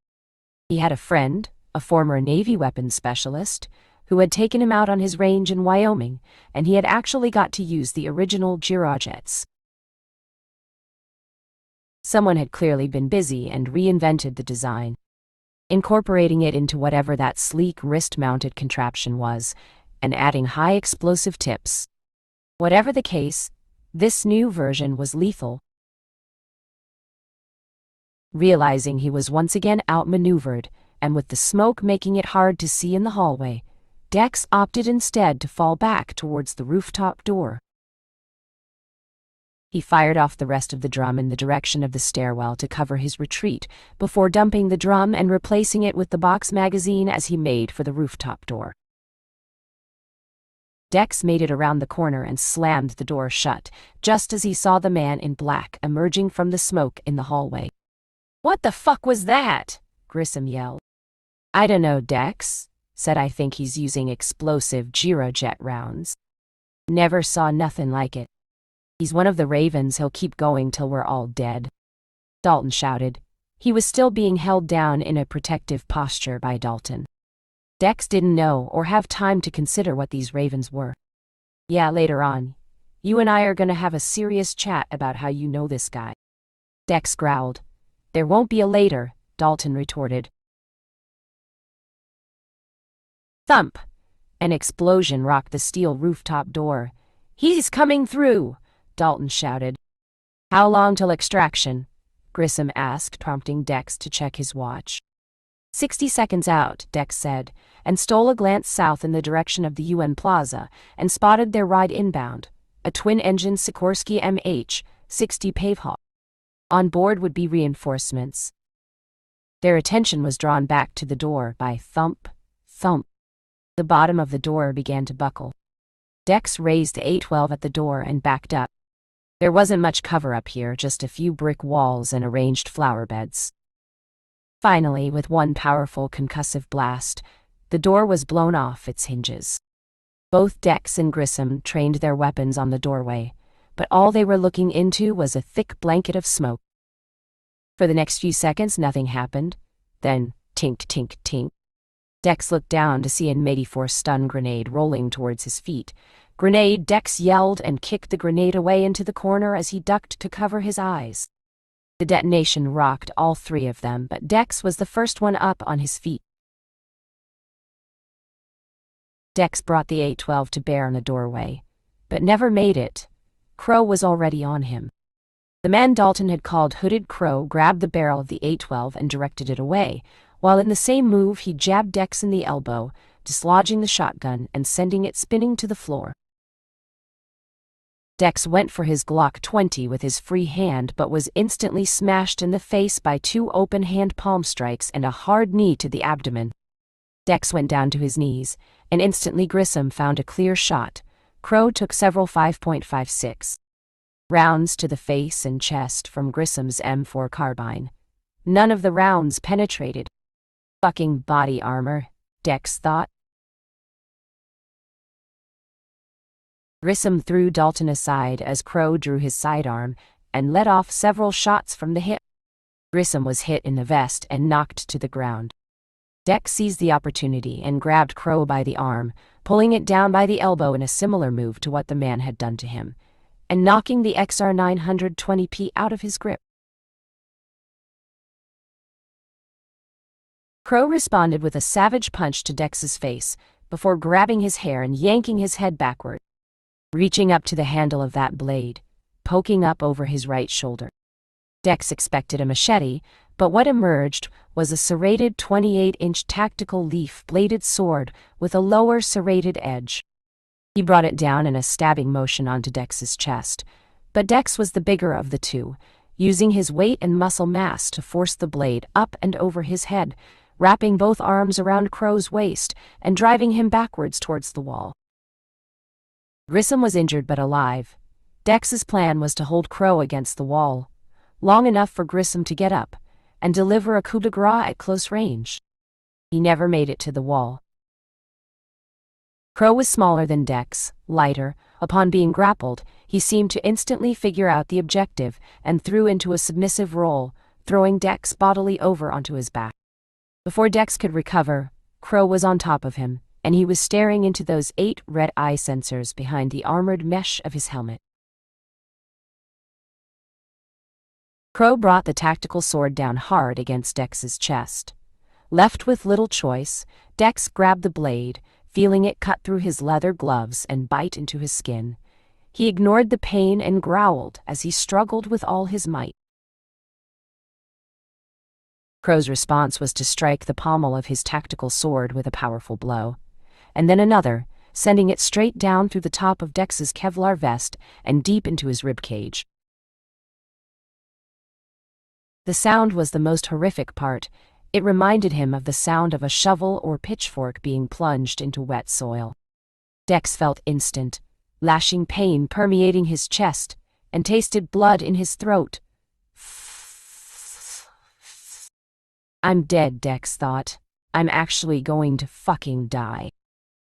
Speaker 1: He had a friend, a former Navy weapons specialist, who had taken him out on his range in Wyoming, and he had actually got to use the original Girojets. Someone had clearly been busy and reinvented the design, incorporating it into whatever that sleek wrist-mounted contraption was, and adding high explosive tips. Whatever the case, this new version was lethal. Realizing he was once again outmaneuvered, and with the smoke making it hard to see in the hallway, Dex opted instead to fall back towards the rooftop door. He fired off the rest of the drum in the direction of the stairwell to cover his retreat, before dumping the drum and replacing it with the box magazine as he made for the rooftop door. Dex made it around the corner and slammed the door shut, just as he saw the man in black emerging from the smoke in the hallway. "What the fuck was that?" Grissom yelled. "I don't know, Dex," said. "I think he's using explosive Girojet rounds. Never saw nothing like it. He's one of the Ravens. He'll keep going till we're all dead," Dalton shouted. He was still being held down in a protective posture by Dalton. Dex didn't know or have time to consider what these Ravens were. "Yeah, later on. You and I are gonna have a serious chat about how you know this guy," Dex growled. "There won't be a later," Dalton retorted. Thump! An explosion rocked the steel rooftop door. "He's coming through!" Dalton shouted. "How long till extraction?" Grissom asked, prompting Dex to check his watch. 60 seconds out, Dex said, and stole a glance south in the direction of the UN Plaza and spotted their ride inbound, a twin-engine Sikorsky MH-60 Pavehawk. On board would be reinforcements. Their attention was drawn back to the door by thump, thump. The bottom of the door began to buckle. Dex raised the A-12 at the door and backed up. There wasn't much cover up here, just a few brick walls and arranged flower beds. Finally, with one powerful concussive blast, the door was blown off its hinges. Both Dex and Grissom trained their weapons on the doorway, but all they were looking into was a thick blanket of smoke. For the next few seconds, nothing happened. Then, tink, tink, tink. Dex looked down to see an M84 stun grenade rolling towards his feet. "Grenade!" Dex yelled and kicked the grenade away into the corner as he ducked to cover his eyes. The detonation rocked all three of them, but Dex was the first one up on his feet. Dex brought the A-12 to bear on the doorway, but never made it. Crow was already on him. The man Dalton had called Hooded Crow grabbed the barrel of the A-12 and directed it away, while in the same move he jabbed Dex in the elbow, dislodging the shotgun and sending it spinning to the floor. Dex went for his Glock 20 with his free hand but was instantly smashed in the face by two open-hand palm strikes and a hard knee to the abdomen. Dex went down to his knees, and instantly Grissom found a clear shot. Crow took several 5.56 rounds to the face and chest from Grissom's M4 carbine. None of the rounds penetrated. Fucking body armor, Dex thought. Grissom threw Dalton aside as Crow drew his sidearm and let off several shots from the hip. Grissom was hit in the vest and knocked to the ground. Dex seized the opportunity and grabbed Crow by the arm, pulling it down by the elbow in a similar move to what the man had done to him, and knocking the XR 920p out of his grip. Crow responded with a savage punch to Dex's face before grabbing his hair and yanking his head backward, reaching up to the handle of that blade, poking up over his right shoulder. Dex expected a machete, but what emerged was a serrated 28-inch tactical leaf-bladed sword with a lower serrated edge. He brought it down in a stabbing motion onto Dex's chest, but Dex was the bigger of the two, using his weight and muscle mass to force the blade up and over his head, wrapping both arms around Crow's waist and driving him backwards towards the wall. Grissom was injured but alive. Dex's plan was to hold Crow against the wall, long enough for Grissom to get up and deliver a coup de grace at close range. He never made it to the wall. Crow was smaller than Dex, lighter. Upon being grappled, he seemed to instantly figure out the objective and threw into a submissive roll, throwing Dex bodily over onto his back. Before Dex could recover, Crow was on top of him, and he was staring into those 8 red eye sensors behind the armored mesh of his helmet. Crow brought the tactical sword down hard against Dex's chest. Left with little choice, Dex grabbed the blade, feeling it cut through his leather gloves and bite into his skin. He ignored the pain and growled as he struggled with all his might. Crow's response was to strike the pommel of his tactical sword with a powerful blow, and then another, sending it straight down through the top of Dex's Kevlar vest and deep into his ribcage. The sound was the most horrific part. It reminded him of the sound of a shovel or pitchfork being plunged into wet soil. Dex felt instant, lashing pain permeating his chest, and tasted blood in his throat. I'm dead, Dex thought. I'm actually going to fucking die.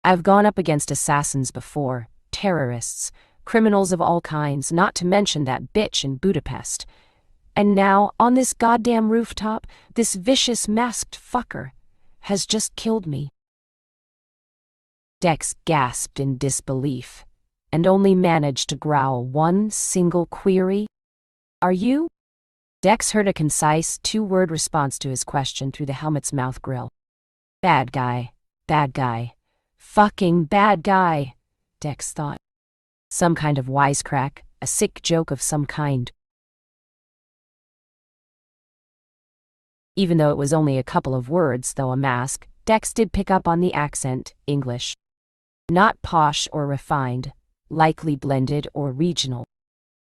Speaker 1: I've gone up against assassins before, terrorists, criminals of all kinds, not to mention that bitch in Budapest. And now, on this goddamn rooftop, this vicious masked fucker has just killed me. Dex gasped in disbelief, and only managed to growl one single query. Are you? Dex heard a concise 2-word response to his question through the helmet's mouth grill. Bad guy. Bad guy. Fucking bad guy, Dex thought. Some kind of wisecrack, a sick joke of some kind. Even though it was only a couple of words, though a mask, Dex did pick up on the accent, English. Not posh or refined, likely blended or regional.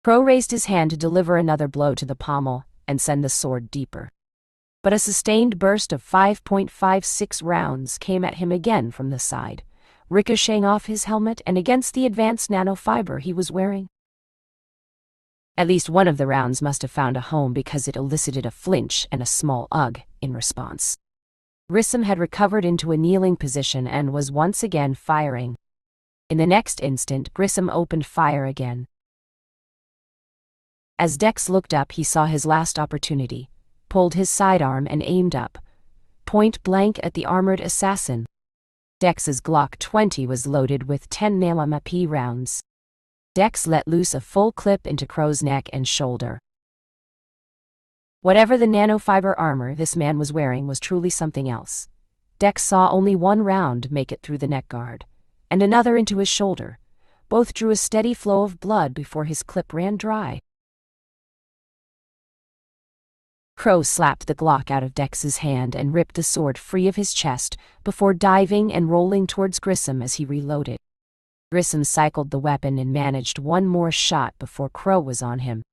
Speaker 1: Crow raised his hand to deliver another blow to the pommel and send the sword deeper. But a sustained burst of 5.56 rounds came at him again from the side, ricocheting off his helmet and against the advanced nanofiber he was wearing. At least one of the rounds must have found a home because it elicited a flinch and a small ugh in response. Grissom had recovered into a kneeling position and was once again firing. In the next instant, Grissom opened fire again. As Dex looked up, he saw his last opportunity, pulled his sidearm and aimed up, point blank at the armored assassin. Dex's Glock 20 was loaded with 10 mm rounds. Dex let loose a full clip into Crow's neck and shoulder. Whatever the nanofiber armor this man was wearing was truly something else. Dex saw only one round make it through the neck guard, and another into his shoulder. Both drew a steady flow of blood before his clip ran dry. Crow slapped the Glock out of Dex's hand and ripped the sword free of his chest before diving and rolling towards Grissom as he reloaded. Grissom cycled the weapon and managed one more shot before Crow was on him.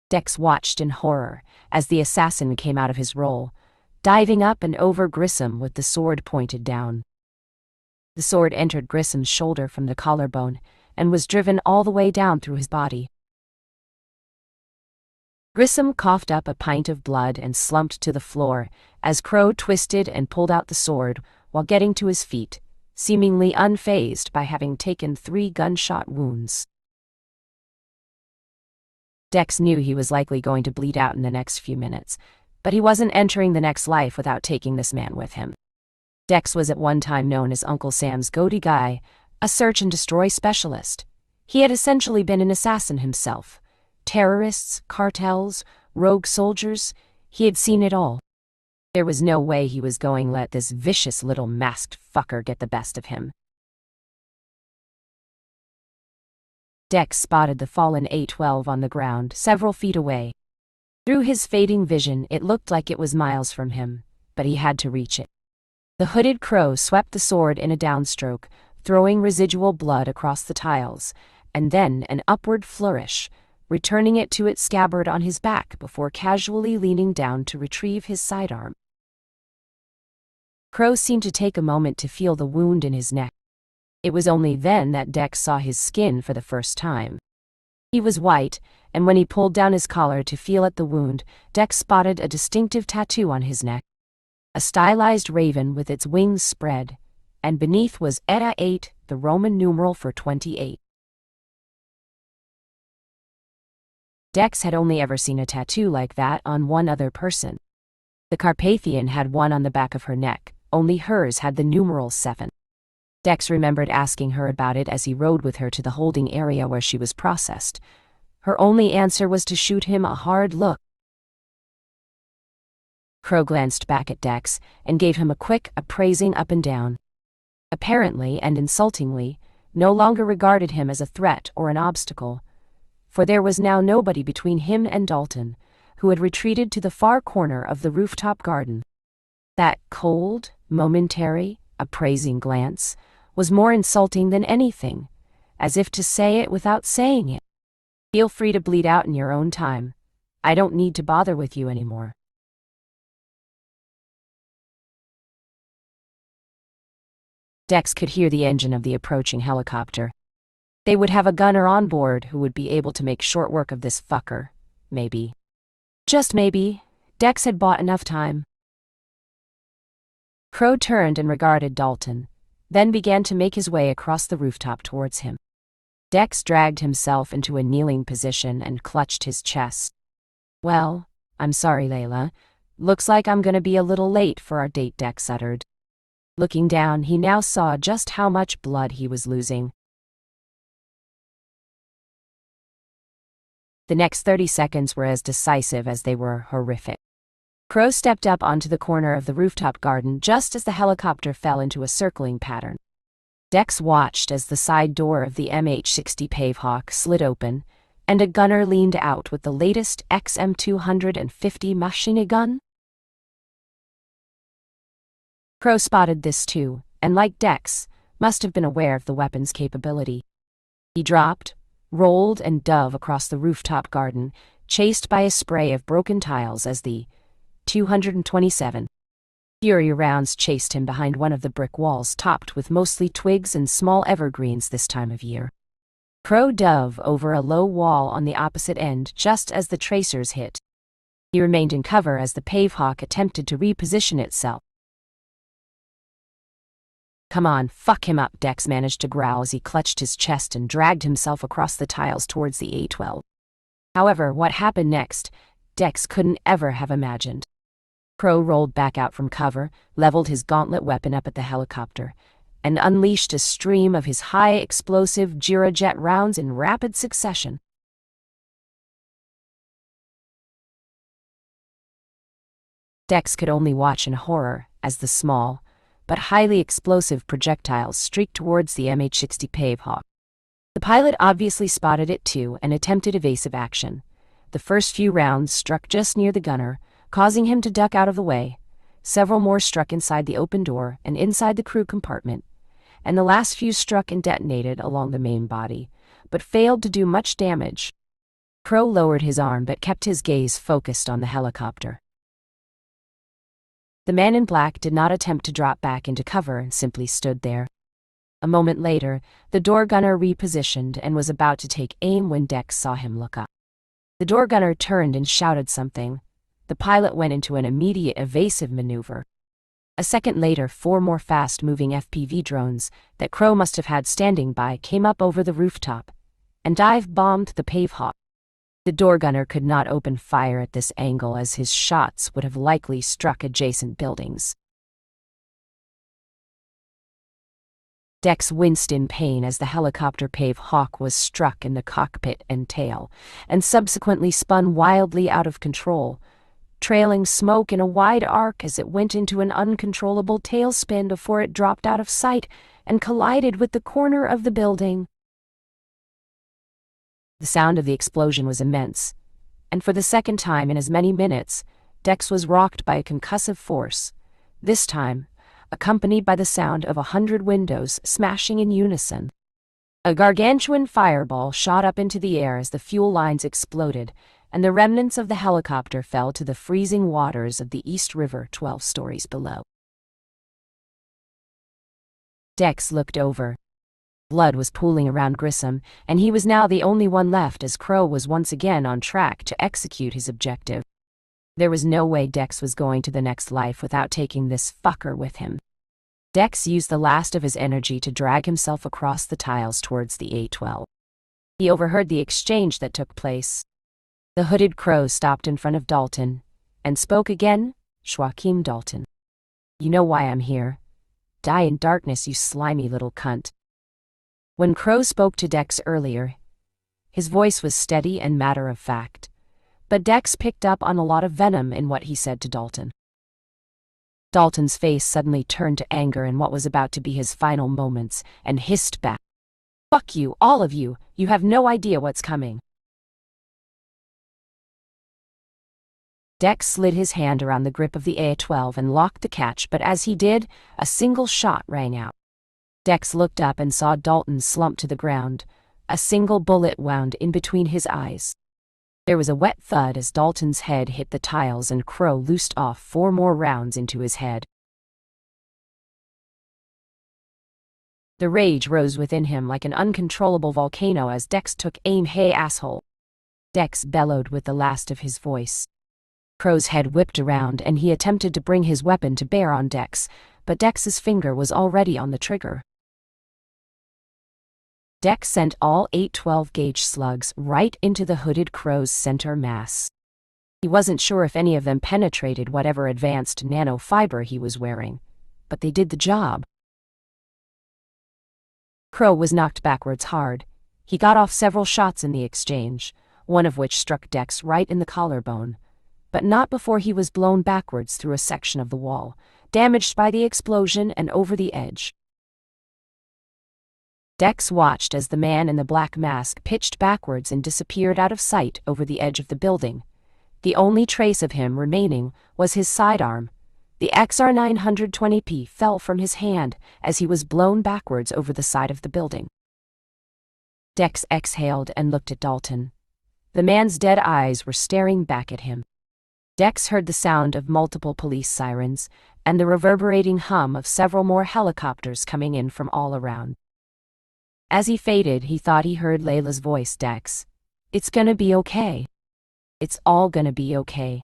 Speaker 1: Dex watched in horror as the assassin came out of his roll, diving up and over Grissom with the sword pointed down. The sword entered Grissom's shoulder from the collarbone and was driven all the way down through his body. Grissom coughed up a pint of blood and slumped to the floor as Crow twisted and pulled out the sword while getting to his feet, seemingly unfazed by having taken 3 gunshot wounds. Dex knew he was likely going to bleed out in the next few minutes, but he wasn't entering the next life without taking this man with him. Dex was at one time known as Uncle Sam's Goatee Guy, a search and destroy specialist. He had essentially been an assassin himself. Terrorists, cartels, rogue soldiers, he had seen it all. There was no way he was going to let this vicious little masked fucker get the best of him. Dex spotted the fallen A-12 on the ground, several feet away. Through his fading vision, it looked like it was miles from him, but he had to reach it. The hooded Crow swept the sword in a downstroke, throwing residual blood across the tiles, and then an upward flourish, returning it to its scabbard on his back before casually leaning down to retrieve his sidearm. Crow seemed to take a moment to feel the wound in his neck. It was only then that Dex saw his skin for the first time. He was white, and when he pulled down his collar to feel at the wound, Dex spotted a distinctive tattoo on his neck. A stylized raven with its wings spread, and beneath was Eta 8, the Roman numeral for 28. Dex had only ever seen a tattoo like that on one other person. The Carpathian had one on the back of her neck, only hers had the numeral 7. Dex remembered asking her about it as he rode with her to the holding area where she was processed. Her only answer was to shoot him a hard look. Crow glanced back at Dex and gave him a quick, appraising up and down. Apparently, and insultingly, no longer regarded him as a threat or an obstacle, for there was now nobody between him and Dalton, who had retreated to the far corner of the rooftop garden. That cold, momentary, appraising glance was more insulting than anything, as if to say it without saying it. Feel free to bleed out in your own time. I don't need to bother with you anymore. Dex could hear the engine of the approaching helicopter. They would have a gunner on board who would be able to make short work of this fucker, maybe. Just maybe, Dex had bought enough time. Crow turned and regarded Dalton, then began to make his way across the rooftop towards him. Dex dragged himself into a kneeling position and clutched his chest. "Well, I'm sorry, Layla. Looks like I'm gonna be a little late for our date," Dex uttered. Looking down, he now saw just how much blood he was losing. The next 30 seconds were as decisive as they were horrific. Crow stepped up onto the corner of the rooftop garden just as the helicopter fell into a circling pattern. Dex watched as the side door of the MH-60 Pavehawk slid open, and a gunner leaned out with the latest XM250 machine gun. Crow spotted this too, and like Dex, must have been aware of the weapon's capability. He dropped, rolled, and dove across the rooftop garden, chased by a spray of broken tiles as the 227 Fury rounds chased him behind one of the brick walls topped with mostly twigs and small evergreens this time of year. Crow dove over a low wall on the opposite end just as the tracers hit. He remained in cover as the Pavehawk attempted to reposition itself. "Come on, fuck him up," Dex managed to growl as he clutched his chest and dragged himself across the tiles towards the A-12. However, what happened next, Dex couldn't ever have imagined. Crow rolled back out from cover, leveled his gauntlet weapon up at the helicopter, and unleashed a stream of his high-explosive Girajet rounds in rapid succession. Dex could only watch in horror as the small, but highly explosive projectiles streaked towards the MH-60 Pavehawk. The pilot obviously spotted it too and attempted evasive action. The first few rounds struck just near the gunner, causing him to duck out of the way. Several more struck inside the open door and inside the crew compartment, and the last few struck and detonated along the main body, but failed to do much damage. Crow lowered his arm but kept his gaze focused on the helicopter. The man in black did not attempt to drop back into cover and simply stood there. A moment later, the door gunner repositioned and was about to take aim when Dex saw him look up. The door gunner turned and shouted something. The pilot went into an immediate evasive maneuver. A second later, 4 more fast-moving FPV drones that Crow must have had standing by came up over the rooftop and dive-bombed the pavehawk. The door gunner could not open fire at this angle, as his shots would have likely struck adjacent buildings. Dex winced in pain as the helicopter pavehawk was struck in the cockpit and tail, and subsequently spun wildly out of control, trailing smoke in a wide arc as it went into an uncontrollable tailspin before it dropped out of sight and collided with the corner of the building. The sound of the explosion was immense, and for the second time in as many minutes, Dex was rocked by a concussive force, this time accompanied by the sound of 100 windows smashing in unison. A gargantuan fireball shot up into the air as the fuel lines exploded, and the remnants of the helicopter fell to the freezing waters of the East River 12 stories below. Dex looked over. Blood was pooling around Grissom, and he was now the only one left, as Crow was once again on track to execute his objective. There was no way Dex was going to the next life without taking this fucker with him. Dex used the last of his energy to drag himself across the tiles towards the A-12. He overheard the exchange that took place. The hooded Crow stopped in front of Dalton and spoke again. "Joachim Dalton. You know why I'm here. Die in darkness, you slimy little cunt." When Crow spoke to Dex earlier, his voice was steady and matter-of-fact, but Dex picked up on a lot of venom in what he said to Dalton. Dalton's face suddenly turned to anger in what was about to be his final moments, and hissed back, "Fuck you, all of you, you have no idea what's coming." Dex slid his hand around the grip of the A-12 and locked the catch, but as he did, a single shot rang out. Dex looked up and saw Dalton slump to the ground, a single bullet wound in between his eyes. There was a wet thud as Dalton's head hit the tiles and Crow loosed off 4 more rounds into his head. The rage rose within him like an uncontrollable volcano as Dex took aim. "Hey, asshole!" Dex bellowed with the last of his voice. Crow's head whipped around and he attempted to bring his weapon to bear on Dex, but Dex's finger was already on the trigger. Dex sent all 8 12-gauge slugs right into the hooded Crow's center mass. He wasn't sure if any of them penetrated whatever advanced nanofiber he was wearing, but they did the job. Crow was knocked backwards hard. He got off several shots in the exchange, one of which struck Dex right in the collarbone, but not before he was blown backwards through a section of the wall, damaged by the explosion and over the edge. Dex watched as the man in the black mask pitched backwards and disappeared out of sight over the edge of the building. The only trace of him remaining was his sidearm. The XR 920p fell from his hand as he was blown backwards over the side of the building. Dex exhaled and looked at Dalton. The man's dead eyes were staring back at him. Dex heard the sound of multiple police sirens and the reverberating hum of several more helicopters coming in from all around. As he faded, he thought he heard Layla's voice. "Dex, it's gonna be okay. It's all gonna be okay."